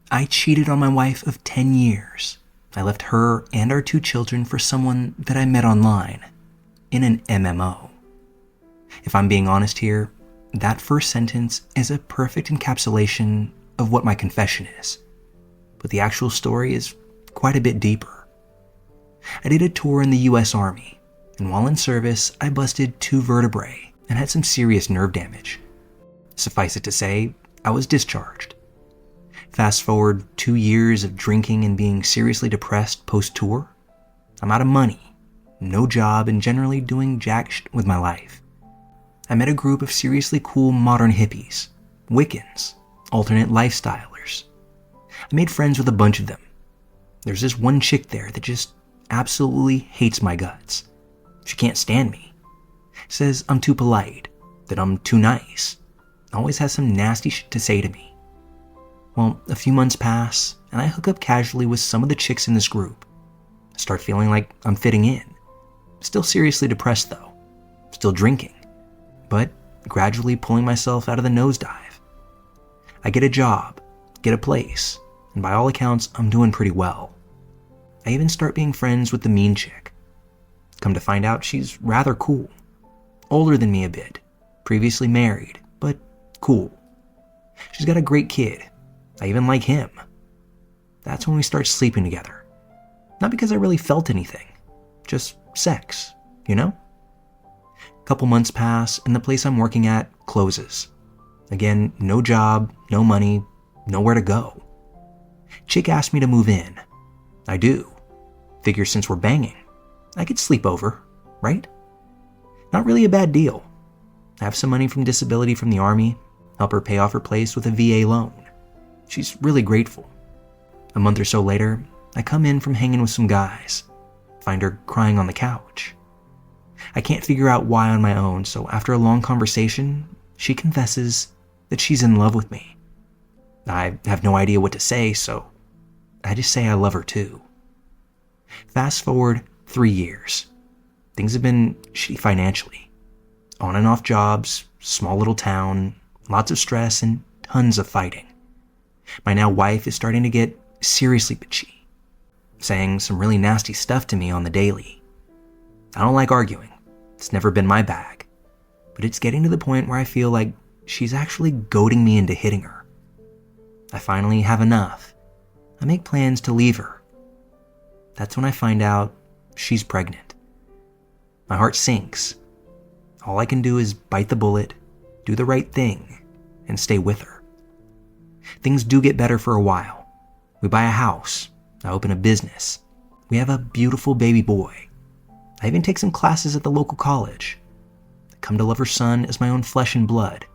I cheated on my wife of 10 years. I left her and our 2 children for someone that I met online, in an MMO. If I'm being honest here, that first sentence is a perfect encapsulation of what my confession is. But the actual story is quite a bit deeper. I did a tour in the US Army, and while in service, I busted 2 vertebrae and had some serious nerve damage. Suffice it to say, I was discharged. Fast forward 2 years of drinking and being seriously depressed post-tour. I'm out of money, no job, and generally doing jack shit with my life. I met a group of seriously cool modern hippies, Wiccans, alternate lifestylers. I made friends with a bunch of them. There's this one chick there that just absolutely hates my guts. She can't stand me. Says I'm too polite, that I'm too nice. Always has some nasty shit to say to me. Well, a few months pass, and I hook up casually with some of the chicks in this group. I start feeling like I'm fitting in. Still seriously depressed though. Still drinking. But gradually pulling myself out of the nosedive. I get a job, get a place, and by all accounts, I'm doing pretty well. I even start being friends with the mean chick. Come to find out, she's rather cool. Older than me a bit, previously married, but cool. She's got a great kid. I even like him. That's when we start sleeping together. Not because I really felt anything, just sex, you know? Couple months pass and the place I'm working at closes. Again, no job, no money, nowhere to go. Chick asked me to move in. I do. Figure since we're banging, I could sleep over, right? Not really a bad deal. Have some money from disability from the army, help her pay off her place with a VA loan. She's really grateful. A month or so later, I come in from hanging with some guys. Find her crying on the couch. I can't figure out why on my own, so after a long conversation, she confesses that she's in love with me. I have no idea what to say, so I just say I love her too. Fast forward 3 years. Things have been shitty financially. On and off jobs, small little town, lots of stress, and tons of fighting. My now wife is starting to get seriously bitchy, saying some really nasty stuff to me on the daily. I don't like arguing. It's never been my bag. But it's getting to the point where I feel like she's actually goading me into hitting her. I finally have enough. I make plans to leave her. That's when I find out she's pregnant. My heart sinks. All I can do is bite the bullet, do the right thing, and stay with her. Things do get better for a while. We buy a house. I open a business. We have a beautiful baby boy. I even take some classes at the local college. I come to love her son as my own flesh and blood.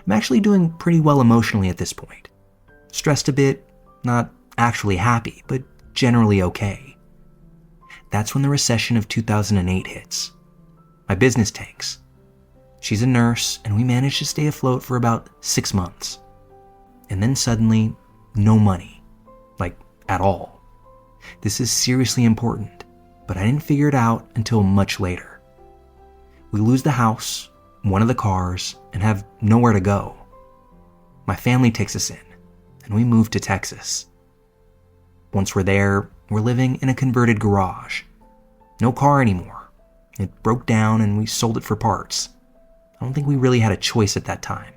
I'm actually doing pretty well emotionally at this point. Stressed a bit, not actually happy, but generally okay. That's when the recession of 2008 hits. My business tanks. She's a nurse, and we managed to stay afloat for about 6 months. And then suddenly, no money. Like, at all. This is seriously important, but I didn't figure it out until much later. We lose the house, one of the cars, and have nowhere to go. My family takes us in, and we move to Texas. Once we're there, we're living in a converted garage. No car anymore. It broke down and we sold it for parts. I don't think we really had a choice at that time.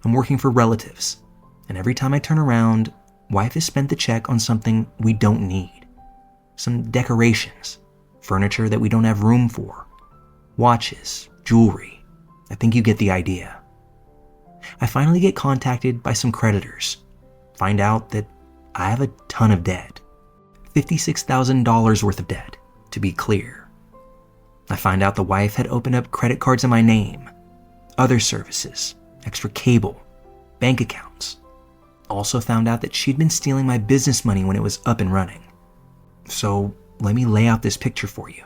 I'm working for relatives, and every time I turn around, wife has spent the check on something we don't need. Some decorations, furniture that we don't have room for, watches, jewelry. I think you get the idea. I finally get contacted by some creditors. Find out that I have a ton of debt. $56,000 worth of debt, to be clear. I find out the wife had opened up credit cards in my name, other services, extra cable, bank accounts. Also found out that she'd been stealing my business money when it was up and running. So let me lay out this picture for you.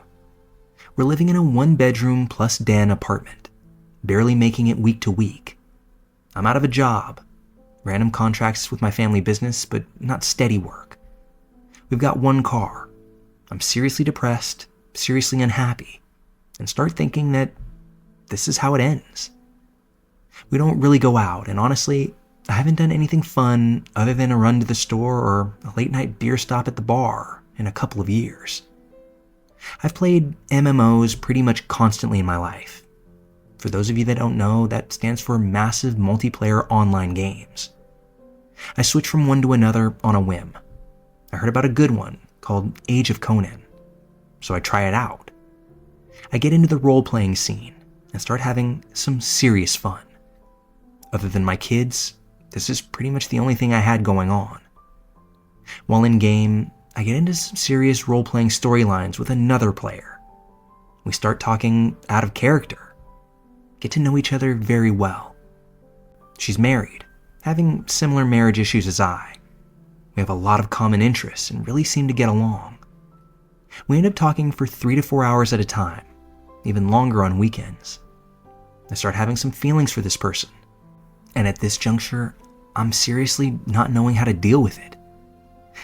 We're living in a 1-bedroom plus den apartment, barely making it week to week. I'm out of a job, random contracts with my family business, but not steady work. We've got 1 car. I'm seriously depressed, seriously unhappy, and start thinking that this is how it ends. We don't really go out, and honestly, I haven't done anything fun other than a run to the store or a late night beer stop at the bar in a couple of years. I've played MMOs pretty much constantly in my life. For those of you that don't know, that stands for Massive Multiplayer Online Games. I switched from one to another on a whim. I heard about a good one called Age of Conan, so I try it out. I get into the role-playing scene and start having some serious fun. Other than my kids, this is pretty much the only thing I had going on. While in-game, I get into some serious role-playing storylines with another player. We start talking out of character, get to know each other very well. She's married, having similar marriage issues as I. We have a lot of common interests and really seem to get along. We end up talking for 3 to 4 hours at a time, even longer on weekends. I start having some feelings for this person, and at this juncture, I'm seriously not knowing how to deal with it.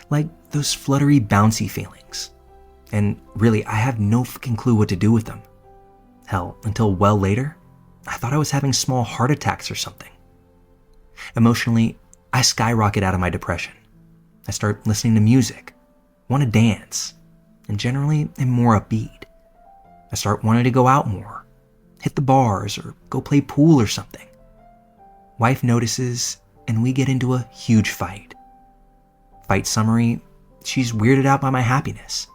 Like those fluttery, bouncy feelings. And really, I have no fucking clue what to do with them. Hell, until well later, I thought I was having small heart attacks or something. Emotionally, I skyrocket out of my depression. I start listening to music, want to dance, and generally am more upbeat. I start wanting to go out more, hit the bars, or go play pool or something. Wife notices, and we get into a huge fight. Fight summary, she's weirded out by my happiness.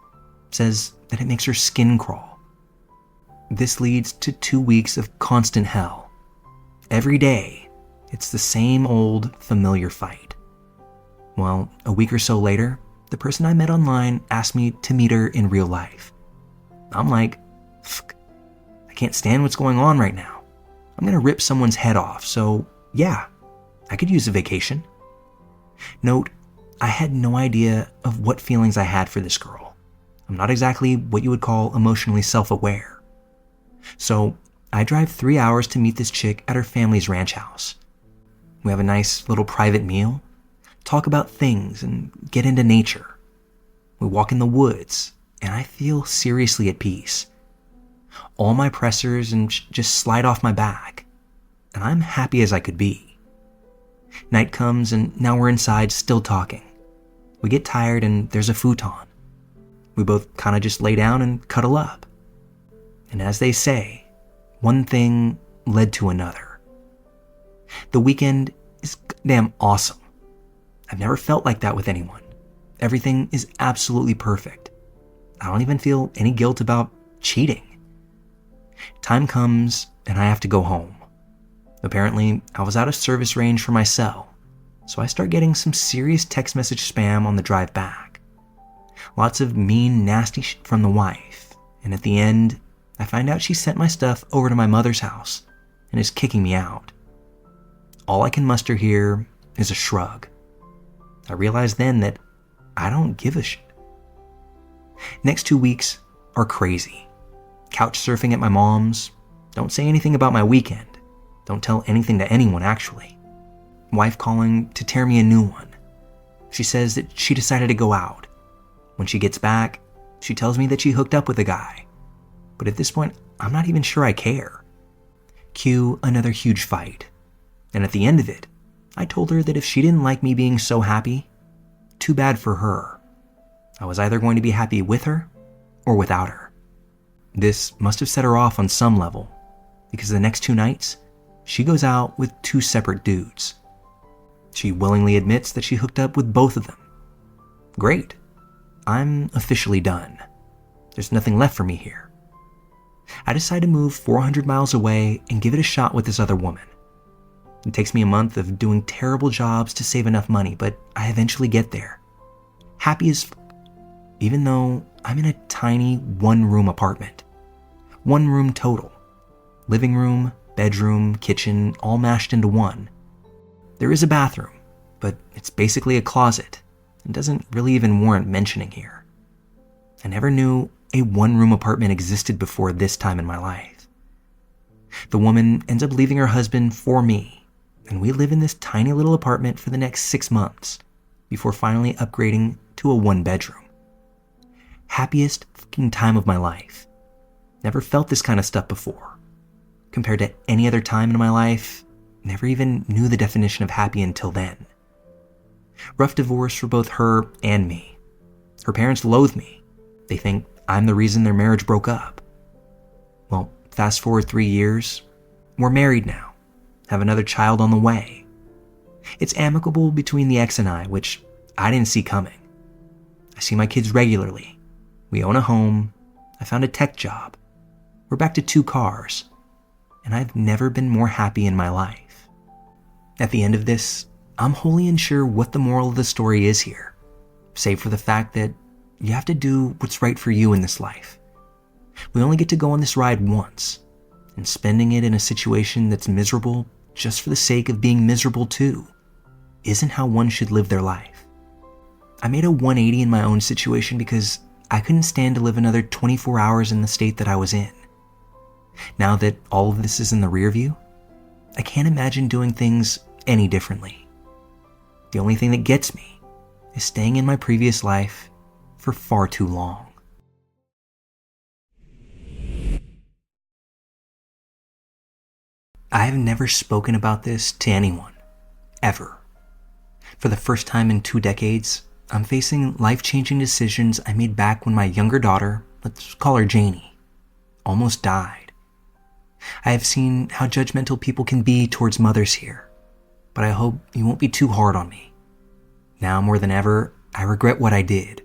Says that it makes her skin crawl. This leads to 2 weeks of constant hell. Every day, it's the same old, familiar fight. Well, a week or so later, the person I met online asked me to meet her in real life. I'm like, fuck, I can't stand what's going on right now. I'm gonna rip someone's head off, so yeah, I could use a vacation. Note, I had no idea of what feelings I had for this girl. I'm not exactly what you would call emotionally self-aware. So I drive 3 hours to meet this chick at her family's ranch house. We have a nice little private meal, talk about things, and get into nature. We walk in the woods, and I feel seriously at peace. All my pressures and just slide off my back, and I'm happy as I could be. Night comes, and now we're inside still talking. We get tired, and there's a futon. We both kind of just lay down and cuddle up. And as they say, one thing led to another. The weekend is goddamn awesome. I've never felt like that with anyone. Everything is absolutely perfect. I don't even feel any guilt about cheating. Time comes and I have to go home. Apparently, I was out of service range for my cell, so I start getting some serious text message spam on the drive back. Lots of mean, nasty shit from the wife, and at the end, I find out she sent my stuff over to my mother's house and is kicking me out. All I can muster here is a shrug. I realize then that I don't give a shit. Next 2 weeks are crazy. Couch surfing at my mom's. Don't say anything about my weekend. Don't tell anything to anyone, actually. Wife calling to tear me a new one. She says that she decided to go out. When she gets back, she tells me that she hooked up with a guy. But at this point, I'm not even sure I care. Cue another huge fight. And at the end of it, I told her that if she didn't like me being so happy, too bad for her. I was either going to be happy with her or without her. This must have set her off on some level, because the next 2 nights, she goes out with 2 separate dudes. She willingly admits that she hooked up with both of them. Great. I'm officially done. There's nothing left for me here. I decide to move 400 miles away and give it a shot with this other woman. It takes me a month of doing terrible jobs to save enough money, but I eventually get there. Happy as even though I'm in a tiny 1-room apartment. 1 room total. Living room, bedroom, kitchen, all mashed into one. There is a bathroom, but it's basically a closet and doesn't really even warrant mentioning here. I never knew a 1-room apartment existed before this time in my life. The woman ends up leaving her husband for me, and we live in this tiny little apartment for the next 6 months before finally upgrading to a 1-bedroom. Happiest fucking time of my life. Never felt this kind of stuff before. Compared to any other time in my life, never even knew the definition of happy until then. Rough divorce for both her and me. Her parents loathe me. They think I'm the reason their marriage broke up. Well, fast forward 3 years, we're married now, have another child on the way. It's amicable between the ex and I, which I didn't see coming. I see my kids regularly. We own a home. I found a tech job. We're back to 2 cars. And I've never been more happy in my life. At the end of this, I'm wholly unsure what the moral of the story is here, save for the fact that you have to do what's right for you in this life. We only get to go on this ride once, and spending it in a situation that's miserable just for the sake of being miserable too isn't how one should live their life. I made a 180 in my own situation because I couldn't stand to live another 24 hours in the state that I was in. Now that all of this is in the rear view, I can't imagine doing things any differently. The only thing that gets me is staying in my previous life for far too long. I have never spoken about this to anyone, ever. For the first time in 2 decades, I'm facing life-changing decisions I made back when my younger daughter, let's call her Janie, almost died. I have seen how judgmental people can be towards mothers here, but I hope you won't be too hard on me. Now more than ever, I regret what I did.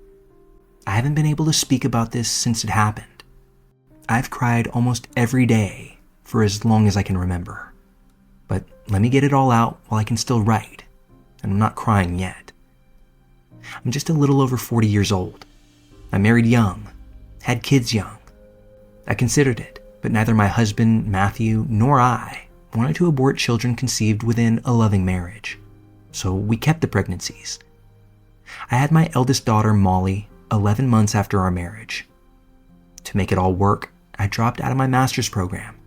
I haven't been able to speak about this since it happened. I've cried almost every day for as long as I can remember. But let me get it all out while I can still write, and I'm not crying yet. I'm just a little over 40 years old. I married young, had kids young. I considered it, but neither my husband, Matthew, nor I wanted to abort children conceived within a loving marriage. So we kept the pregnancies. I had my eldest daughter, Molly, 11 months after our marriage. To make it all work, I dropped out of my master's program,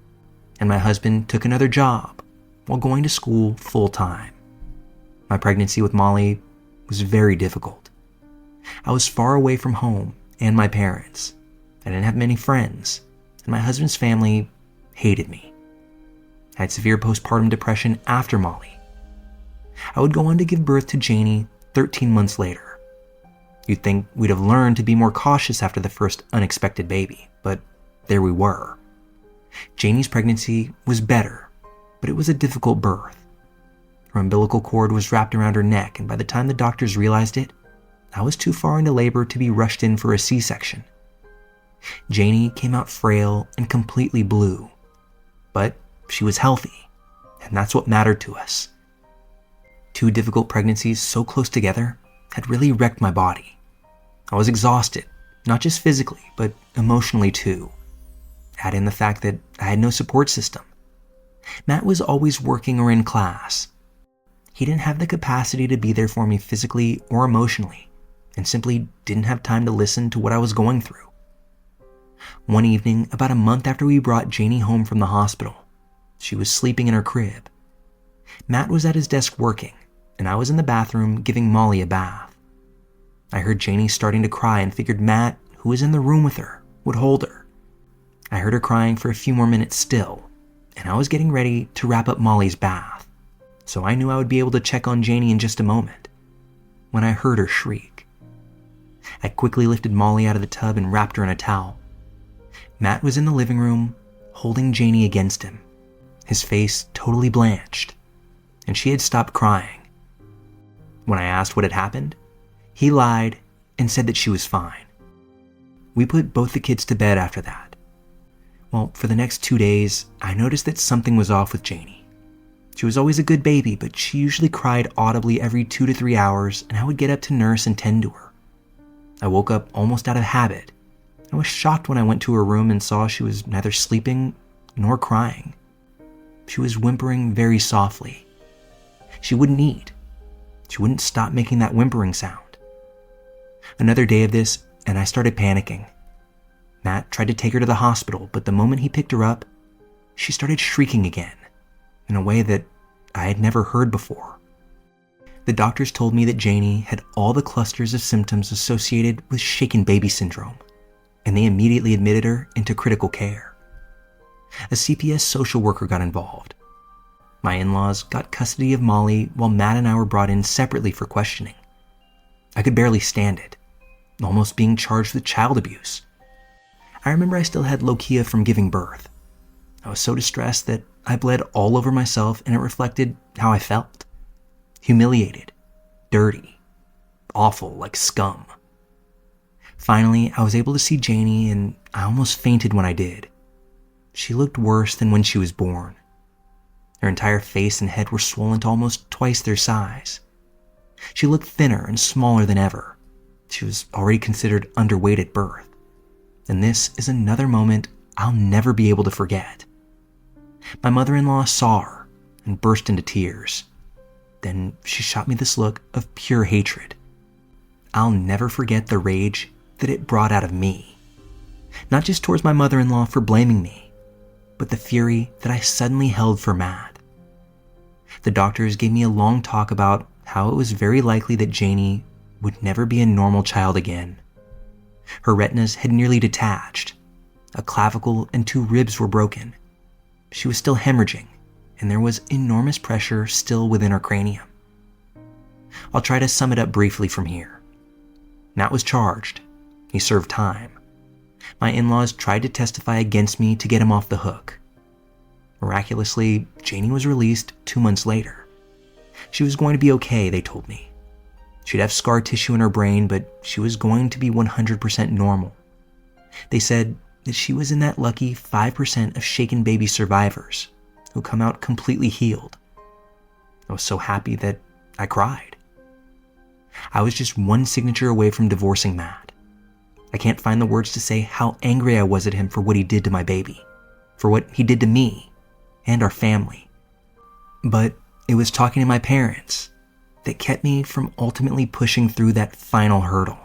and my husband took another job while going to school full-time. My pregnancy with Molly was very difficult. I was far away from home and my parents. I didn't have many friends, and my husband's family hated me. I had severe postpartum depression after Molly. I would go on to give birth to Janie 13 months later. You'd think we'd have learned to be more cautious after the first unexpected baby, but there we were. Janie's pregnancy was better, but it was a difficult birth. Her umbilical cord was wrapped around her neck, and by the time the doctors realized it, I was too far into labor to be rushed in for a C-section. Janie came out frail and completely blue, but she was healthy, and that's what mattered to us. 2 difficult pregnancies so close together had really wrecked my body. I was exhausted, not just physically, but emotionally too. Add in the fact that I had no support system. Matt was always working or in class. He didn't have the capacity to be there for me physically or emotionally, and simply didn't have time to listen to what I was going through. One evening, about a month after we brought Janie home from the hospital, she was sleeping in her crib. Matt was at his desk working, and I was in the bathroom giving Molly a bath. I heard Janie starting to cry and figured Matt, who was in the room with her, would hold her. I heard her crying for a few more minutes still, and I was getting ready to wrap up Molly's bath, so I knew I would be able to check on Janie in just a moment, when I heard her shriek. I quickly lifted Molly out of the tub and wrapped her in a towel. Matt was in the living room, holding Janie against him, his face totally blanched, and she had stopped crying. When I asked what had happened, he lied and said that she was fine. We put both the kids to bed after that. Well, for the next 2 days, I noticed that something was off with Janie. She was always a good baby, but she usually cried audibly every 2 to 3 hours, and I would get up to nurse and tend to her. I woke up almost out of habit. I was shocked when I went to her room and saw she was neither sleeping nor crying. She was whimpering very softly. She wouldn't eat. She wouldn't stop making that whimpering sound. Another day of this, and I started panicking. Matt tried to take her to the hospital, but the moment he picked her up, she started shrieking again, in a way that I had never heard before. The doctors told me that Janie had all the clusters of symptoms associated with shaken baby syndrome, and they immediately admitted her into critical care. A CPS social worker got involved. My in-laws got custody of Molly while Matt and I were brought in separately for questioning. I could barely stand it, almost being charged with child abuse. I remember I still had lochia from giving birth. I was so distressed that I bled all over myself, and it reflected how I felt. Humiliated, dirty, awful, like scum. Finally, I was able to see Janie, and I almost fainted when I did. She looked worse than when she was born. Her entire face and head were swollen to almost twice their size. She looked thinner and smaller than ever. She was already considered underweight at birth. And this is another moment I'll never be able to forget. My mother-in-law saw her and burst into tears. Then she shot me this look of pure hatred. I'll never forget the rage that it brought out of me. Not just towards my mother-in-law for blaming me, but the fury that I suddenly held for Matt. The doctors gave me a long talk about how it was very likely that Janie would never be a normal child again. Her retinas had nearly detached. A clavicle and 2 ribs were broken. She was still hemorrhaging, and there was enormous pressure still within her cranium. I'll try to sum it up briefly from here. Matt was charged. He served time. My in-laws tried to testify against me to get him off the hook. Miraculously, Janie was released 2 months later. She was going to be okay, they told me. She'd have scar tissue in her brain, but she was going to be 100% normal. They said that she was in that lucky 5% of shaken baby survivors who come out completely healed. I was so happy that I cried. I was just one signature away from divorcing Matt. I can't find the words to say how angry I was at him for what he did to my baby, for what he did to me and our family. But it was talking to my parents that kept me from ultimately pushing through that final hurdle.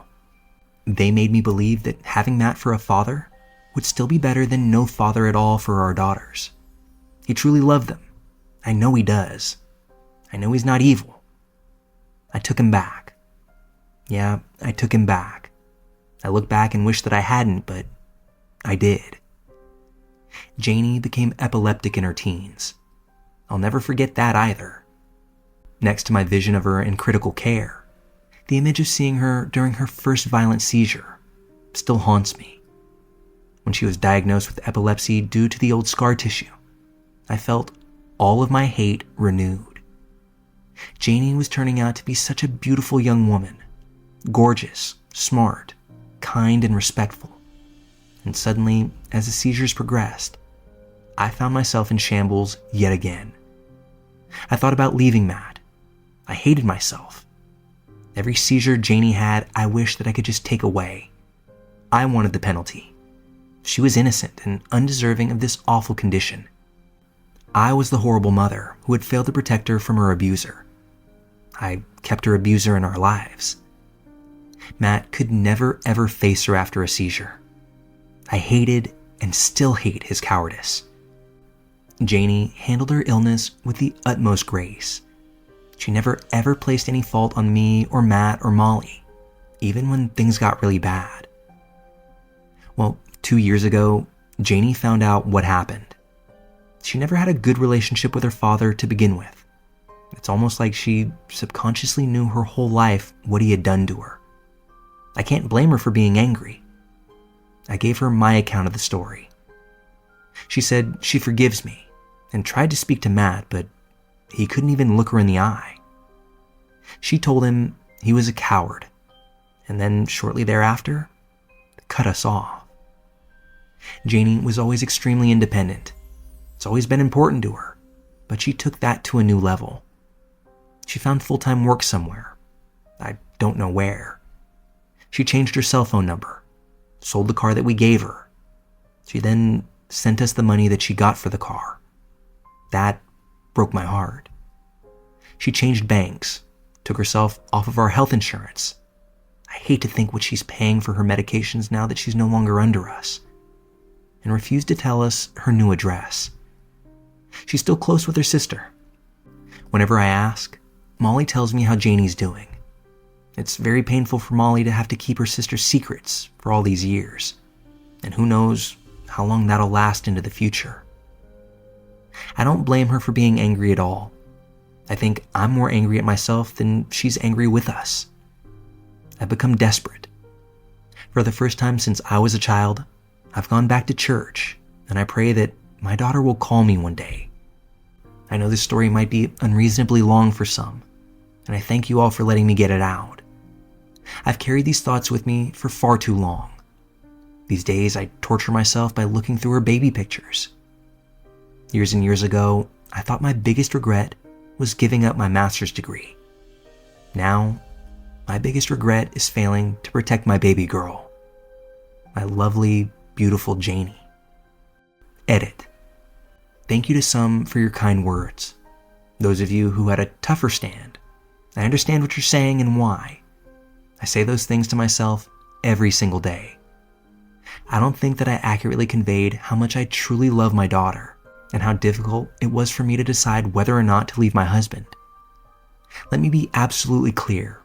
They made me believe that having Matt for a father would still be better than no father at all for our daughters. He truly loved them. I know he does. I know he's not evil. I took him back. Yeah, I took him back. I look back and wish that I hadn't, but I did. Janie became epileptic in her teens. I'll never forget that either. Next to my vision of her in critical care, the image of seeing her during her first violent seizure still haunts me. When she was diagnosed with epilepsy due to the old scar tissue, I felt all of my hate renewed. Janie was turning out to be such a beautiful young woman, gorgeous, smart, kind, and respectful. And suddenly, as the seizures progressed, I found myself in shambles yet again. I thought about leaving Matt. I hated myself. Every seizure Janie had, I wished that I could just take away. I wanted the penalty. She was innocent and undeserving of this awful condition. I was the horrible mother who had failed to protect her from her abuser. I kept her abuser in our lives. Matt could never ever face her after a seizure. I hated and still hate his cowardice. Janie handled her illness with the utmost grace. She never ever placed any fault on me or Matt or Molly, even when things got really bad. Well, 2 years ago, Janie found out what happened. She never had a good relationship with her father to begin with. It's almost like she subconsciously knew her whole life what he had done to her. I can't blame her for being angry. I gave her my account of the story. She said she forgives me and tried to speak to Matt, but he couldn't even look her in the eye. She told him he was a coward, and then shortly thereafter, cut us off. Janie was always extremely independent. It's always been important to her, but she took that to a new level. She found full-time work somewhere. I don't know where. She changed her cell phone number, sold the car that we gave her. She then sent us the money that she got for the car. That broke my heart. She changed banks, took herself off of our health insurance. I hate to think what she's paying for her medications now that she's no longer under us, and refused to tell us her new address. She's still close with her sister. Whenever I ask, Molly tells me how Janie's doing. It's very painful for Molly to have to keep her sister's secrets for all these years, and who knows how long that'll last into the future. I don't blame her for being angry at all. I think I'm more angry at myself than she's angry with us. I've become desperate. For the first time since I was a child, I've gone back to church, and I pray that my daughter will call me one day. I know this story might be unreasonably long for some, and I thank you all for letting me get it out. I've carried these thoughts with me for far too long. These days, I torture myself by looking through her baby pictures. Years and years ago, I thought my biggest regret was giving up my master's degree. Now, my biggest regret is failing to protect my baby girl, my lovely, beautiful Janie. Edit. Thank you to some for your kind words. Those of you who had a tougher stand, I understand what you're saying and why. I say those things to myself every single day. I don't think that I accurately conveyed how much I truly love my daughter and how difficult it was for me to decide whether or not to leave my husband. Let me be absolutely clear.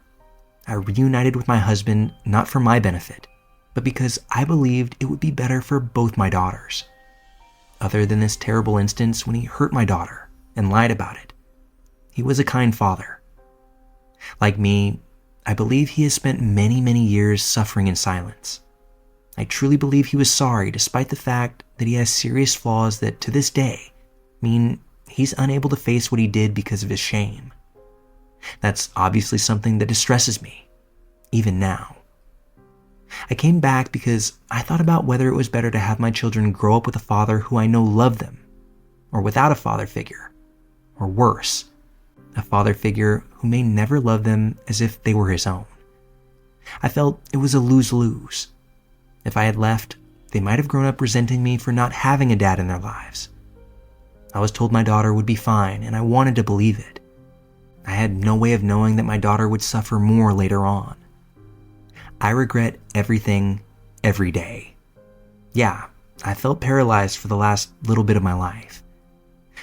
I reunited with my husband not for my benefit, but because I believed it would be better for both my daughters. Other than this terrible instance when he hurt my daughter and lied about it, he was a kind father. Like me, I believe he has spent many, many years suffering in silence. I truly believe he was sorry despite the fact that he has serious flaws that to this day mean he's unable to face what he did because of his shame. That's obviously something that distresses me, even now. I came back because I thought about whether it was better to have my children grow up with a father who I know loved them, or without a father figure, or worse, a father figure who may never love them as if they were his own. I felt it was a lose-lose. If I had left, they might have grown up resenting me for not having a dad in their lives. I was told my daughter would be fine, and I wanted to believe it. I had no way of knowing that my daughter would suffer more later on. I regret everything, every day. Yeah, I felt paralyzed for the last little bit of my life.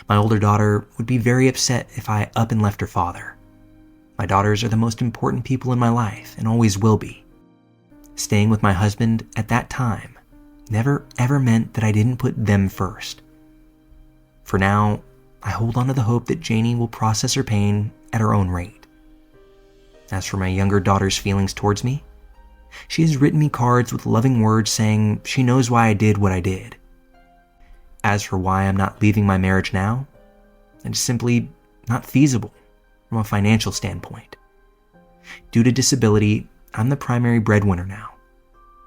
My older daughter would be very upset if I up and left her father. My daughters are the most important people in my life and always will be. Staying with my husband at that time never ever meant that I didn't put them first. For now, I hold on to the hope that Janie will process her pain at her own rate. As for my younger daughter's feelings towards me, she has written me cards with loving words saying she knows why I did what I did. As for why I'm not leaving my marriage now, it's simply not feasible from a financial standpoint. Due to disability, I'm the primary breadwinner now.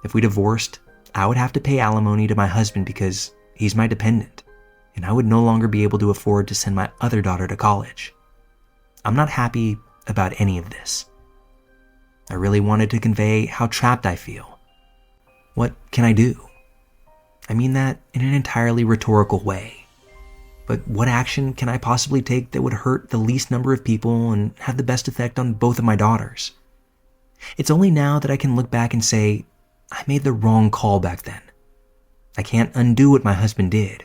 If we divorced, I would have to pay alimony to my husband because he's my dependent, and I would no longer be able to afford to send my other daughter to college. I'm not happy about any of this. I really wanted to convey how trapped I feel. What can I do? I mean that in an entirely rhetorical way. But what action can I possibly take that would hurt the least number of people and have the best effect on both of my daughters? It's only now that I can look back and say, I made the wrong call back then. I can't undo what my husband did.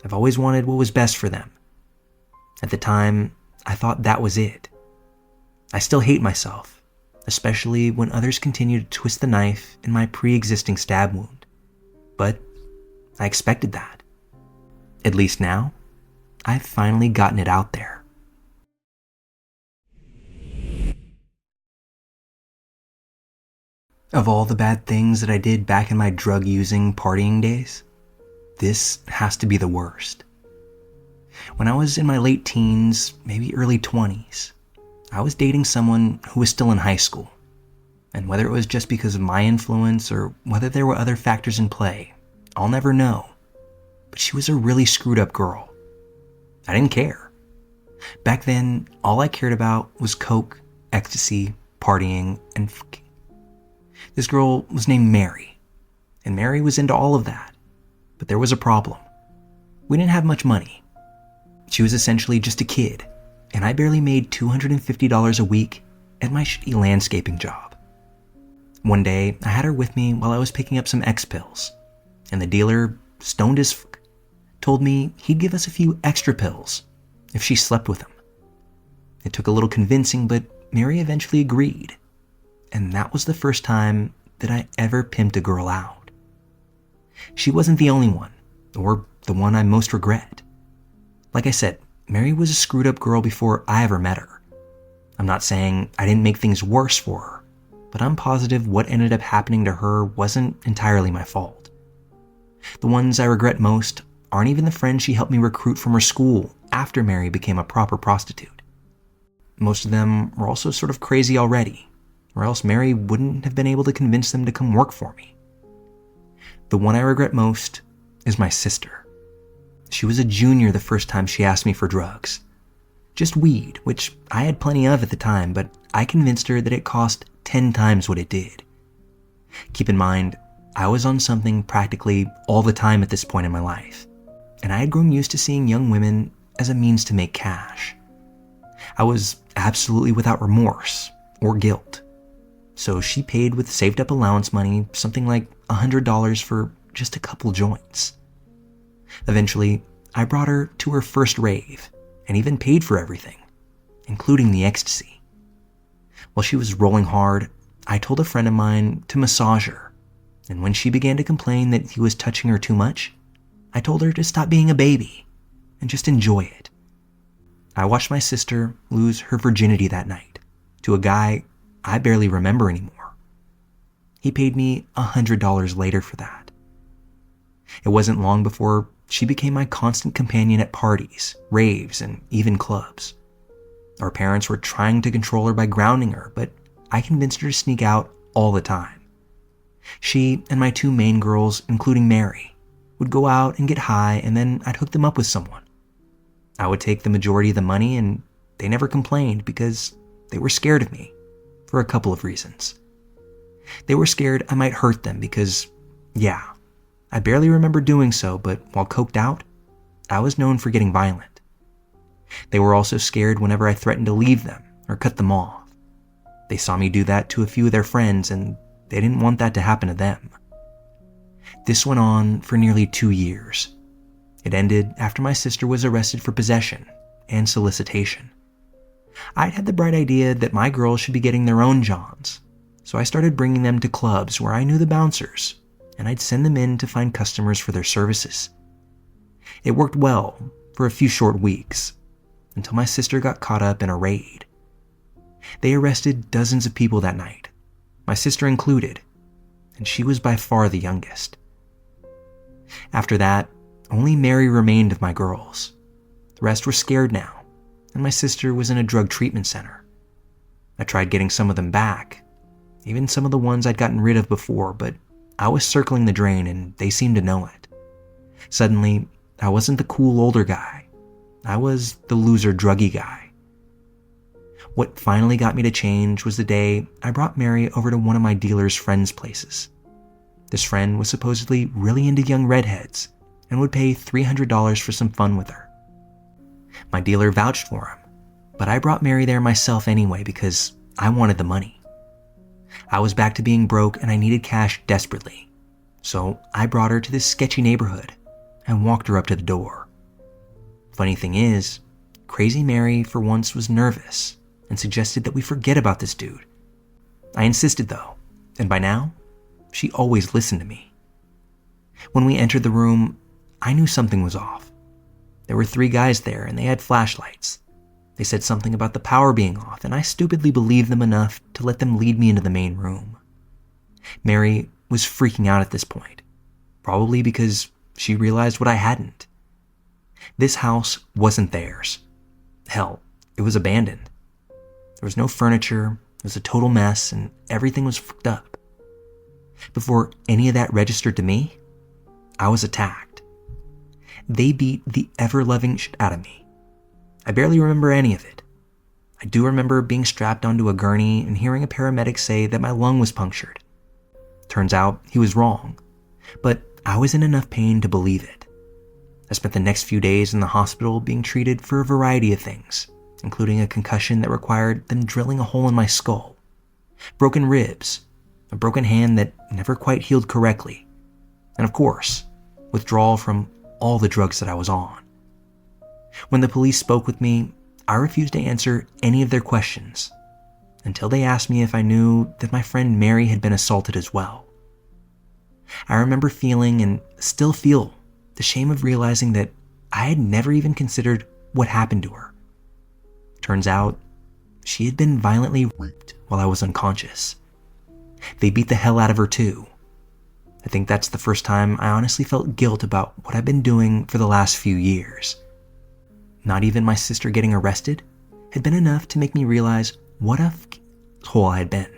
I've always wanted what was best for them. At the time, I thought that was it. I still hate myself, especially when others continue to twist the knife in my pre-existing stab wound. But I expected that. At least now, I've finally gotten it out there. Of all the bad things that I did back in my drug-using, partying days, this has to be the worst. When I was in my late teens, maybe early 20s, I was dating someone who was still in high school. And whether it was just because of my influence or whether there were other factors in play, I'll never know. But she was a really screwed up girl. I didn't care. Back then, all I cared about was coke, ecstasy, partying, and fucking. This girl was named Mary, and Mary was into all of that. But there was a problem. We didn't have much money. She was essentially just a kid, and I barely made $250 a week at my shitty landscaping job. One day, I had her with me while I was picking up some X pills, and the dealer, stoned as fuck, told me he'd give us a few extra pills if she slept with him. It took a little convincing, but Mary eventually agreed, and that was the first time that I ever pimped a girl out. She wasn't the only one, or the one I most regret. Like I said, Mary was a screwed up girl before I ever met her. I'm not saying I didn't make things worse for her, but I'm positive what ended up happening to her wasn't entirely my fault. The ones I regret most aren't even the friends she helped me recruit from her school after Mary became a proper prostitute. Most of them were also sort of crazy already, or else Mary wouldn't have been able to convince them to come work for me. The one I regret most is my sister. She was a junior the first time she asked me for drugs. Just weed, which I had plenty of at the time, but I convinced her that it cost 10 times what it did. Keep in mind, I was on something practically all the time at this point in my life, and I had grown used to seeing young women as a means to make cash. I was absolutely without remorse or guilt, so she paid with saved up allowance money something like $100 for just a couple joints. Eventually, I brought her to her first rave and even paid for everything, including the ecstasy. While she was rolling hard, I told a friend of mine to massage her, and when she began to complain that he was touching her too much, I told her to stop being a baby and just enjoy it. I watched my sister lose her virginity that night to a guy I barely remember anymore. He paid me $100 later for that. It wasn't long before she became my constant companion at parties, raves, and even clubs. Our parents were trying to control her by grounding her, but I convinced her to sneak out all the time. She and my two main girls, including Mary, would go out and get high, and then I'd hook them up with someone. I would take the majority of the money, and they never complained because they were scared of me for a couple of reasons. They were scared I might hurt them because, yeah, I barely remember doing so, but while coked out, I was known for getting violent. They were also scared whenever I threatened to leave them or cut them off. They saw me do that to a few of their friends, and they didn't want that to happen to them. This went on for nearly 2 years. It ended after my sister was arrested for possession and solicitation. I'd had the bright idea that my girls should be getting their own Johns, so I started bringing them to clubs where I knew the bouncers, and I'd send them in to find customers for their services. It worked well for a few short weeks, until my sister got caught up in a raid. They arrested dozens of people that night, my sister included, and she was by far the youngest. After that, only Mary remained of my girls. The rest were scared now, and my sister was in a drug treatment center. I tried getting some of them back, even some of the ones I'd gotten rid of before, but I was circling the drain and they seemed to know it. Suddenly, I wasn't the cool older guy. I was the loser druggy guy. What finally got me to change was the day I brought Mary over to one of my dealer's friends' places. This friend was supposedly really into young redheads and would pay $300 for some fun with her. My dealer vouched for him, but I brought Mary there myself anyway because I wanted the money. I was back to being broke and I needed cash desperately, so I brought her to this sketchy neighborhood and walked her up to the door. Funny thing is, Crazy Mary for once was nervous and suggested that we forget about this dude. I insisted though, and by now, she always listened to me. When we entered the room, I knew something was off. There were 3 guys there and they had flashlights. They said something about the power being off, and I stupidly believed them enough to let them lead me into the main room. Mary was freaking out at this point, probably because she realized what I hadn't. This house wasn't theirs. Hell, it was abandoned. There was no furniture, it was a total mess, and everything was fucked up. Before any of that registered to me, I was attacked. They beat the ever-loving shit out of me. I barely remember any of it. I do remember being strapped onto a gurney and hearing a paramedic say that my lung was punctured. Turns out he was wrong, but I was in enough pain to believe it. I spent the next few days in the hospital being treated for a variety of things, including a concussion that required them drilling a hole in my skull, broken ribs, a broken hand that never quite healed correctly, and of course, withdrawal from all the drugs that I was on. When the police spoke with me, I refused to answer any of their questions until they asked me if I knew that my friend Mary had been assaulted as well. I remember feeling and still feel the shame of realizing that I had never even considered what happened to her. Turns out, she had been violently raped while I was unconscious. They beat the hell out of her too. I think that's the first time I honestly felt guilt about what I've been doing for the last few years. Not even my sister getting arrested had been enough to make me realize what a hole I had been.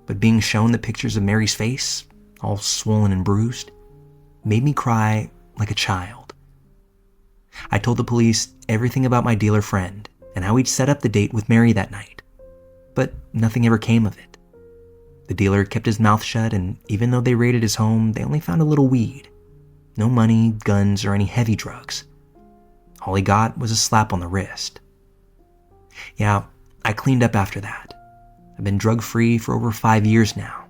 But being shown the pictures of Mary's face, all swollen and bruised, made me cry like a child. I told the police everything about my dealer friend and how he'd set up the date with Mary that night, but nothing ever came of it. The dealer kept his mouth shut, and even though they raided his home, they only found a little weed. No money, guns, or any heavy drugs. All he got was a slap on the wrist. Yeah, I cleaned up after that. I've been drug-free for over 5 years now.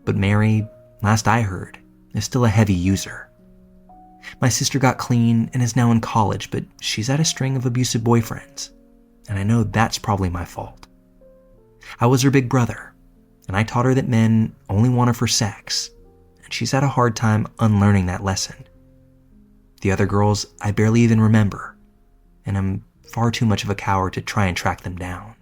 But Mary, last I heard, is still a heavy user. My sister got clean and is now in college, but she's had a string of abusive boyfriends. And I know that's probably my fault. I was her big brother, and I taught her that men only want her for sex, and she's had a hard time unlearning that lesson. The other girls I barely even remember, and I'm far too much of a coward to try and track them down.